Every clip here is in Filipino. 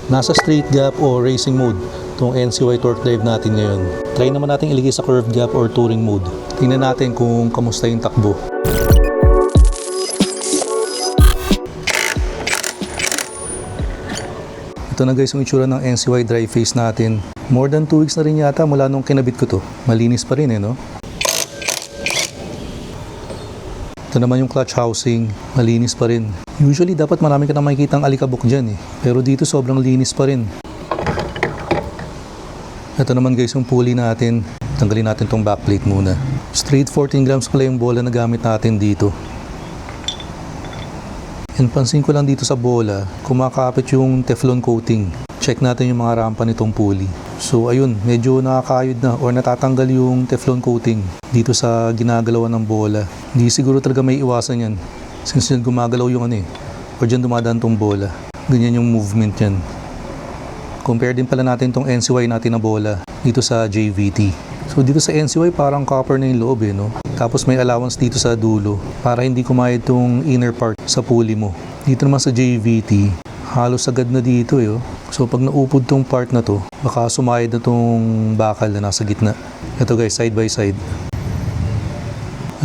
Nasa straight gap o racing mode itong NCY torque drive natin ngayon. Try naman natin ilagay sa curved gap or touring mode. Tingnan natin kung kamusta yung takbo. Ito na guys yung itsura ng NCY drive face natin. More than 2 weeks na rin yata mula nung kinabit ko to. Malinis pa rin no? Ito naman yung clutch housing, malinis pa rin. Usually dapat marami ka na makikitang alikabok dyan pero dito sobrang linis pa rin. Ito naman guys yung pulley natin. Tanggalin natin tong backplate muna. Straight 14 grams pala yung bola na gamit natin dito. And pansin ko lang dito sa bola, kumakapit yung Teflon coating. Check natin yung mga rampa nitong pulley. So ayun, medyo nakakayod na or natatanggal yung Teflon coating dito sa ginagalawan ng bola. Hindi siguro talaga may iwasan yan since yun gumagalaw yung or dyan dumadaan tong bola. Ganyan yung movement yan. Compare din pala natin tong NCY natin na bola dito sa JVT. So dito sa NCY parang copper na yung loob no? Tapos may allowance dito sa dulo para hindi kumayad tong inner part sa pulley mo. Dito naman sa JVT, halos agad na dito So pag naupod tong part na to, baka sumayad na tong bakal na nasa gitna. Ito guys, side by side.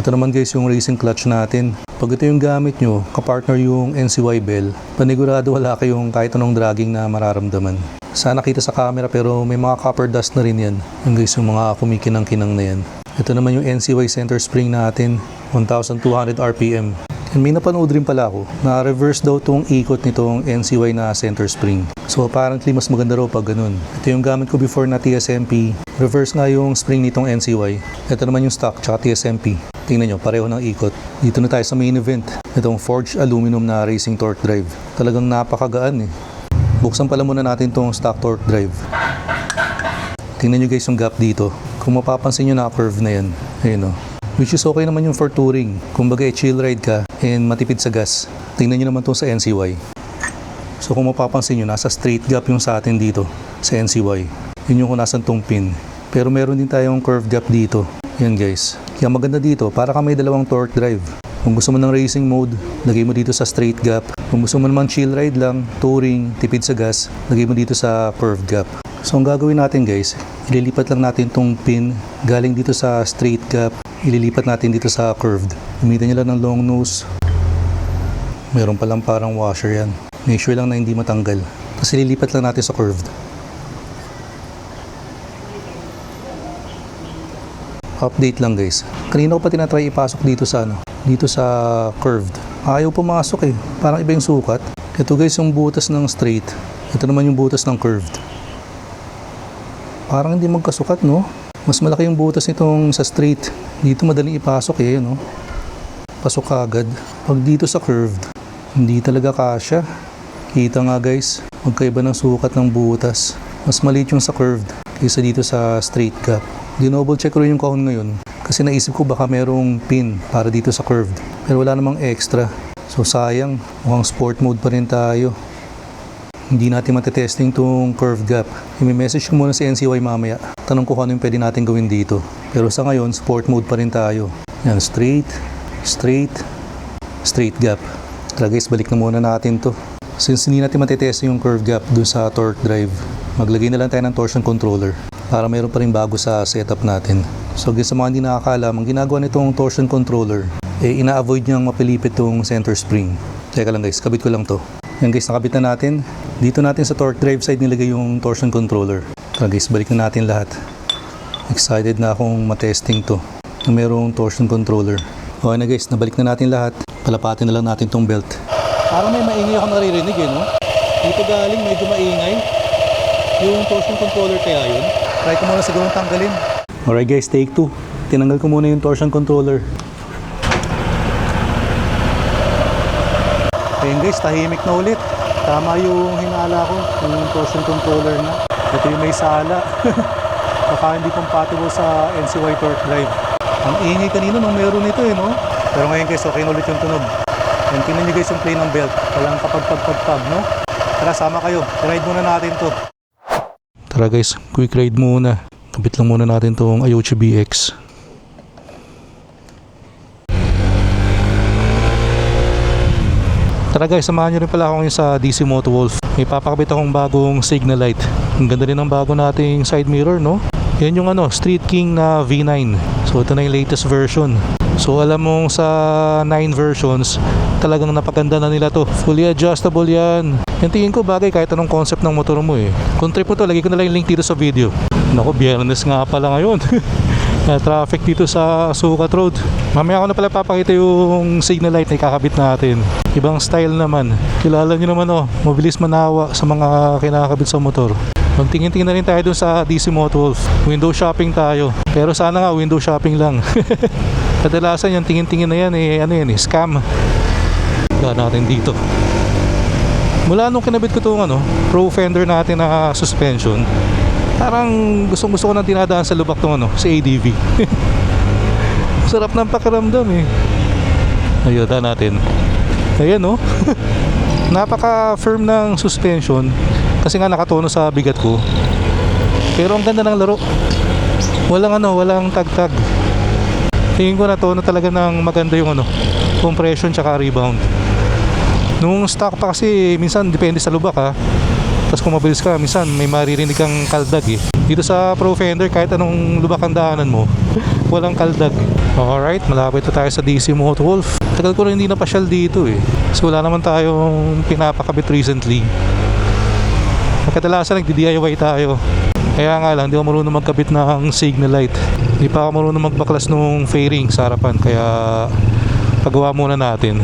Ito naman guys yung racing clutch natin. Pag ito yung gamit nyo, kapartner yung NCY bell, panigurado wala kayong kahit anong dragging na mararamdaman. Sana kita sa camera pero may mga copper dust na rin yan. Yung guys yung mga kumikinang-kinang na yan. Ito naman yung NCY center spring natin, 1,200 RPM. And may napanood rin pala ako na reverse daw tong ikot nitong NCY na center spring. So apparently mas maganda raw pag ganun. Ito yung gamit ko before na TSMP. Reverse nga yung spring nitong NCY. Ito naman yung stock tsaka TSMP. Tingnan nyo, pareho ng ikot. Dito na tayo sa main event. Itong forged aluminum na racing torque drive. Talagang napakagaan Buksan pala muna natin tong stock torque drive. Tingnan nyo guys yung gap dito. Kung mapapansin nyo naka-curve na yan. Ayun Which is okay naman yung for touring. Kumbaga chill ride ka and matipid sa gas. Tingnan nyo naman to sa NCY. So kung mapapansin nyo, nasa straight gap yung sa atin dito sa NCY. Yun yung kung nasan tong pin. Pero meron din tayong curved gap dito. Yan guys. Kaya maganda dito, para ka may dalawang torque drive. Kung gusto mo ng racing mode, lagay mo dito sa straight gap. Kung gusto mo naman chill ride lang, touring, tipid sa gas, lagay mo dito sa curved gap. So ang gagawin natin guys, ililipat lang natin tong pin galing dito sa straight gap. Ililipat natin dito sa curved. Gamitin nyo lang ng long nose. Meron palang parang washer yan. Make sure lang na hindi matanggal. Tapos ililipat lang natin sa curved. Update lang guys. Kanina ko pa tinatry ipasok dito sa dito sa curved. Ayaw pumasok Parang iba yung sukat. Ito guys yung butas ng straight. Ito naman yung butas ng curved. Parang hindi magkasukat Mas malaki yung butas nitong sa straight. Dito madaling ipasok Pasok agad. Pag dito sa curved, hindi talaga kasya. Kita nga guys, magkaiba ng sukat ng butas. Mas maliit yung sa curved kaysa dito sa straight gap. Dinoble check ko rin yung kahon ngayon kasi naisip ko baka merong pin para dito sa curved. Pero wala namang extra. So sayang, mukhang sport mode pa rin tayo. Hindi natin matetesting tong curved gap. I-message ko muna si NCY mamaya. Tanong ko kung ano yung pwede natin gawin dito. Pero sa ngayon, sport mode pa rin tayo. Yan, straight, straight, straight gap. Tara guys, balik na muna natin to. Since hindi natin matetesting yung curved gap dun sa torque drive, maglagay na lang tayo ng torsion controller para mayroon pa rin bago sa setup natin. So guys, sa mga hindi nakakaalam, ang ginagawa nitong torsion controller, ina-avoid niyang mapilipit tong center spring. Teka lang guys, kabit ko lang to. Yan guys, nakabit na natin. Dito natin sa torque drive side nilagay yung torsion controller. Tara guys, balik na natin lahat. Excited na akong matesting to na merong torsion controller. Okay na guys, nabalik na natin lahat. Palapatin na lang natin tong belt. Parang may maingay ako naririnig Dito galing medyo maingay. Yung torsion controller kaya yun. Try ko muna siguro tanggalin. Alright guys, take 2. Tinanggal ko muna yung torsion controller. Ayun guys, tahimik na ulit. Tama yung hinala ko, yung torsion controller na. Ito yung may sala. Baka hindi compatible sa NCY torque drive. Ang ingay kanina nung meron ito Pero ngayon guys, okay na ulit yung tunog. And tingnan nyo guys yung play ng belt. Walang kapag-pag-pag-pag, Tara, sama kayo. I-ride muna natin to. Tara guys, quick ride muna. Kapit lang muna natin tong Ayochi BX. Tara guys, samahan nyo rin pala ako ngayon sa DC Moto Wolf. May papakabit akong bagong signal light. Ang ganda rin ng bago nating side mirror, no? Yan yung Street King na V9. So ito na yung latest version. So alam mo sa 9 versions, talagang napaganda na nila to. Fully adjustable yan. Yung tingin ko bagay kahit anong concept ng motor mo eh. Kung trip mo to, lagay ko na lang yung link dito sa video. Naku, Biyernes nga pala ngayon. Traffic dito sa Sukat Road. Mamaya ko na pala papakita yung signal light na ikakabit natin. Ibang style naman. Kilala nyo naman mabilis manawa sa mga kinakabit sa motor. Magtingin-tingin na rin tayo dun sa DC Moto Wolf. Window shopping tayo. Pero sana nga window shopping lang. Kadalasan yung tingin-tingin na yan scam. Gano'n natin dito. Mula nung kinabit ko itong pro fender natin na suspension, parang gustong-gusto ko nang dinadaan sa lubak ng sa ADV. Sarap ng pakiramdam eh. Ayun, daan natin. Ayan napaka-firm ng suspension kasi nga nakatono sa bigat ko. Pero ang ganda ng laro. Walang tag-tag. Tingin ko na tono talaga ng maganda yung compression tsaka rebound. Nung stock pa kasi minsan depende sa lubak Tapos kung mabilis ka, minsan may maririnig kang kaldag eh. Dito sa Pro Fender, kahit anong lubak ang daanan mo, walang kaldag. Alright, malapit na tayo sa DC Moto Wolf. Tagal ko rin hindi napasyal dito eh. So wala naman tayong pinapakabit recently. Kadalasan nagdi-DIY tayo. Kaya nga lang, di ako marunong magkabit ng signal light. Hindi pa ako marunong magbaklas nung fairing sa harapan. Kaya pagawa muna natin.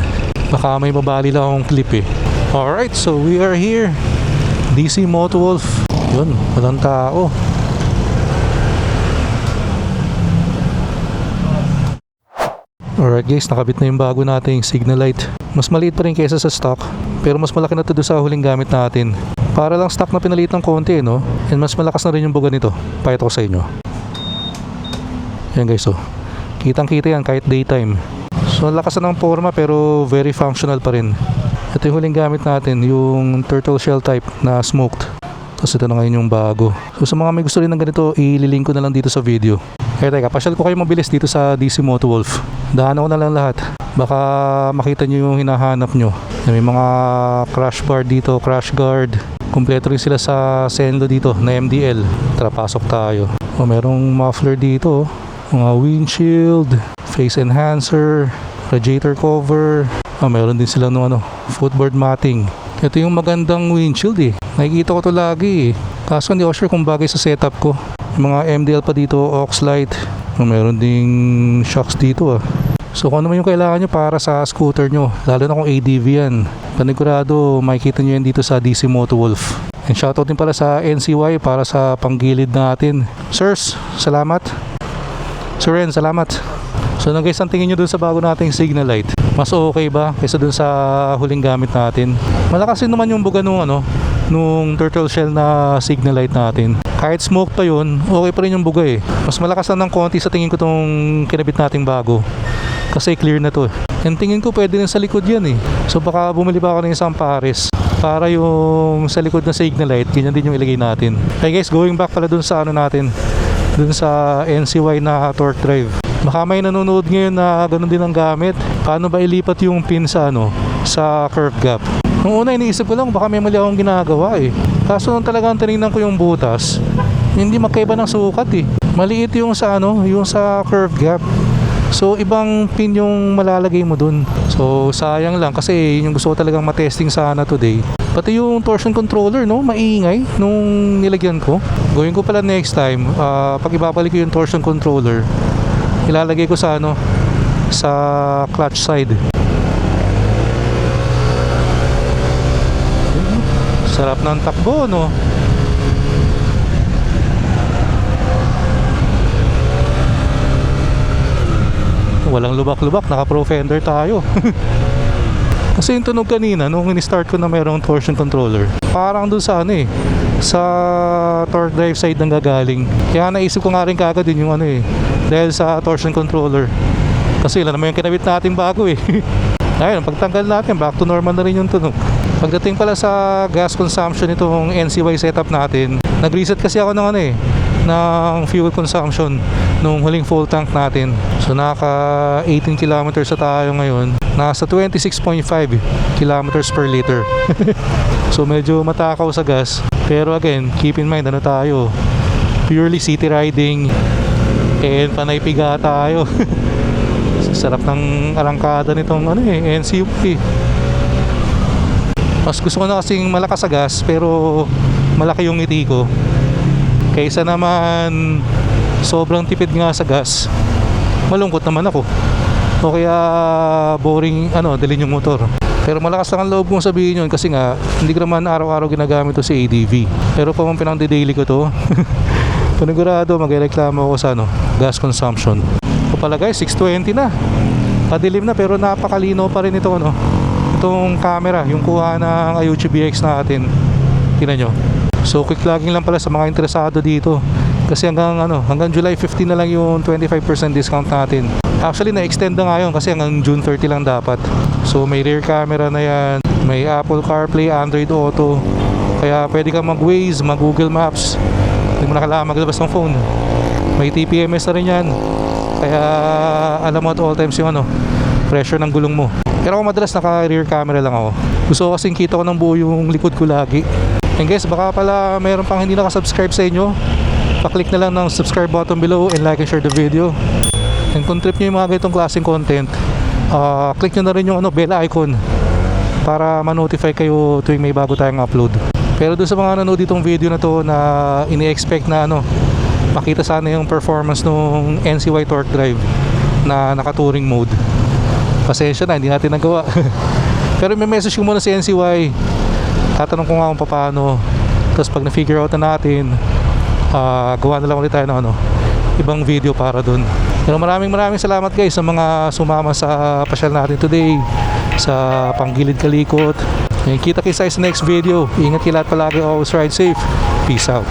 Baka may mabali lang akong clip eh. Alright, so we are here. DC Moto Wolf. Yun, walang tao. Alright guys, nakabit na yung bago nating signal light. Mas maliit pa rin kaysa sa stock, pero mas malaki na ito doon sa huling gamit natin. Para lang stock na pinalit ng konti And mas malakas na rin yung buga nito. Pakita ko sa inyo. Yan guys kitang kita yan kahit daytime. So lakas na ng forma pero very functional pa rin. Ito yung huling gamit natin, yung turtle shell type na smoked. Tapos ito na ngayon yung bago. So sa mga may gusto rin ng ganito, ililink ko na lang dito sa video. Kaya teka, pasyal ko kayo mabilis dito sa DC Moto Wolf. Daanan ko na lang lahat. Baka makita nyo yung hinahanap nyo. May mga crash bar dito, crash guard. Kompleto rin sila sa Senlo dito na MDL. Tara, pasok tayo. Merong muffler dito. Mga windshield, face enhancer, radiator cover. Meron din sila ng footboard matting. Ito yung magandang windshield eh. Nakikita ko to lagi eh. Kaso hindi ako sure kung bagay sa setup ko. Yung mga MDL pa dito, aux light. Meron ding shocks dito So kung ano man yung kailangan nyo para sa scooter nyo, lalo na kung ADV yan, panigurado makikita nyo yan dito sa DC Moto Wolf. And shoutout din pala sa NCY para sa panggilid natin. Sirs, salamat. Sir Ren, salamat. So guys, ang tingin nyo dun sa bago nating signal light, mas okay ba kaysa dun sa huling gamit natin? Malakas din naman yung buga nung turtle shell na signal light natin. Kahit smoke pa yun, okay pa rin yung buga eh. Mas malakas na ng konti sa tingin ko tong kinabit nating bago. Kasi clear na to. And tingin ko pwede rin sa likod yan eh. So baka bumili pa ako ng isang pares para yung sa likod na signal light, ganyan din yung ilagay natin. Hey guys, going back pala dun sa dun sa NCY na torque drive. Baka may nanonood ngayon na ganun din ang gamit. Paano ba ilipat yung pin sa sa curve gap? Nung una iniisip ko lang baka may mali akong ginagawa eh. Kaso nung talagang tinignan ko yung butas, hindi magkaiba ng sukat eh. Maliit yung sa yung sa curve gap. So ibang pin yung malalagay mo dun. So sayang lang kasi yung gusto ko talagang matesting sana today. Pati yung torsion controller maingay nung nilagyan ko. Gawin ko pala next time, pag ibabalik ko yung torsion controller, ilalagay ko sa sa clutch side. Sarap ng takbo Walang lubak-lubak, naka Pro Fender tayo. Kasi yung tunog kanina nung in-start ko na mayroong torsion controller, parang dun sa sa torque drive side nang gagaling. Kaya naisip ko nga rin kagad din yung dahil sa torsion controller. Kasi ilan naman yung kinabit natin bago eh. Ayun, pagtanggal natin, back to normal na rin yung tunog. Pagdating pala sa gas consumption itong NCY setup natin, nag-reset kasi ako ng ng fuel consumption nung huling full tank natin. So naka 18 kilometers na tayo ngayon. Nasa 26.5 kilometers per liter. So medyo matakaw sa gas. Pero again, keep in mind, ano tayo? Purely city riding. And panay piga tayo. Sarap ng arangkada nitong NCUP. Mas gusto ko na kasing malakas sa gas pero malaki yung ngiti ko. Kaysa naman sobrang tipid nga sa gas, malungkot naman ako. O kaya boring dalhin yung motor. Pero malakas lang ang loob kong sabihin yun kasi nga hindi ko naman araw-araw ginagamit to sa ADV. Pero kung pinang-daily ko to, panigurado magreklamo ako sa gas consumption. O pala guys, 6:20 na. Padilim na pero napakalino pa rin ito itong camera, yung kuha ng Ayuchi BX natin. Tingnan nyo. So quick logging lang pala sa mga interesado dito. Kasi hanggang July 15 na lang yung 25% discount natin. Actually na-extend na nga yun kasi hanggang June 30 lang dapat. So may rear camera na yan, may Apple CarPlay, Android Auto. Kaya pwede kang mag-Waze, mag-Google Maps. Hindi mo na kailangan maglabas ng phone. May TPMS na rin yan. Kaya alam mo at all times yung pressure ng gulong mo. Pero ako madalas naka-rear camera lang ako. Gusto ko kasing kita ko ng buo yung likod ko lagi. And guys, baka pala mayroon pang hindi nakasubscribe sa inyo. Pa-click na lang ng subscribe button below and like and share the video. And kung trip nyo yung mga ganitong klaseng content, click nyo na rin yung bell icon para ma-notify kayo tuwing may bago tayong upload. Pero doon sa mga nanood ditong video na to na ini-expect na makita sana yung performance ng NCY Torque Drive na naka-touring mode, pasensya na, hindi natin nagawa. Pero may message ko muna si NCY, tatanong ko nga kung paano. Tapos pag na-figure out na natin, gawa na lang ulit tayo ng ibang video para dun. Pero maraming salamat guys sa mga sumama sa pasyal natin today, sa Panggilid Kalikot. Kita-kita sa next video. Ingat kayo lahat palagi, always ride safe. Peace out.